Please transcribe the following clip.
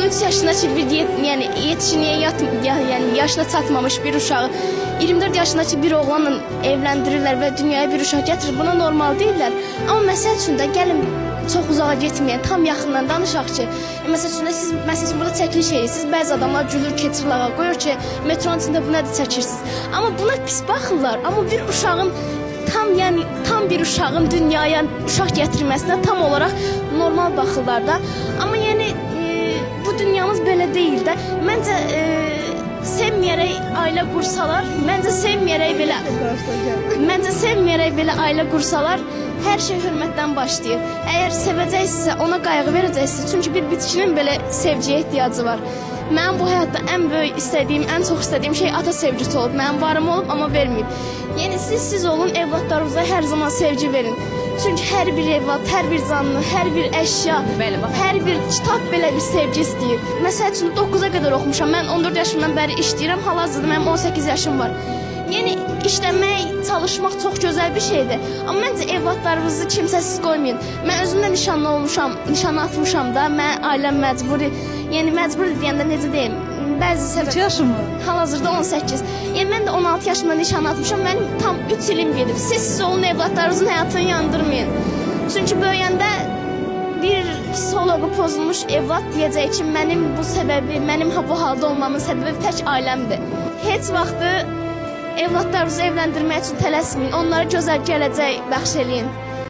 13 yaşındakı bir yəni yetişkinliyə yəni yaşına çatmamış bir uşağı 24 yaşındakı bir oğlanla evləndirirlər və dünyaya bir uşaq gətirir. Buna normal deyirlər. Amma məsəl üçün də gəlin çox uzağa getməyən, tam yaxından danışaq ki, məsəl üçün siz burada çəkiliş edirsiniz, bəzi adamlar gülür, keçir lağa, qoyur ki, metronun içində bu nədir çəkirsiniz. Amma buna pis baxırlar. Amma bir uşağın tam bir uşağın dünyaya uşaq gətirməsinə tam olaraq normal baxırlar da. Amma yəni bu dünyamız belə deyil də. Məncə sevməyərək ailə qursalar, məncə sevməyərək belə ailə qursalar, hər şey hörmətdən başlayır. Əgər sevəcəksinizsə, ona qayğı verəcəksiniz. Çünki bir bitkinin belə sevgiyə ehtiyacı var. Mənim bu həyatda ən böyük istədiyim, ən çox istədiyim şey ata sevgisi olub. Mənim varım olub, amma verməyib. Yəni siz olun, evladlarınıza hər zaman sevgi verin. Çünki hər bir evlad, hər bir canlı, hər bir əşya, hər bir kitab belə bir sevgi istəyir. Məsəl üçün 9-a qədər oxumuşam. Mən 14 yaşımdan bəri işləyirəm. Hal-hazırda mənim 18 yaşım var. Yəni işləmək, çalışmaq çox gözəl bir şeydir. Amma məncə evladlarınızı kimsəsiz qoymayın. Mən özüm də nişanlı olmuşam, nişanlı atmışam da. Mən ailəm məcburi. Yəni məcburi deyəndə necə deyim? Bəzi səbəb. Kaç yaşın var? Hal-hazırda 18. Yəni mən də 16 yaşımda nişanlı atmışam. Mənim tam 3 ilim gedib. Siz olun, evladlarınızın həyatını yandırmayın. Çünki böyüyəndə bir psixoloqu pozulmuş evlad deyəcək ki, mənim bu səbəbi, mənim bu halda olmamın səbəbi tək ailəmdir. Heç vaxtı evladlarınızı evləndirmək üçün tələsməyin. Onlara gözəl gələcək bəxş eləyin.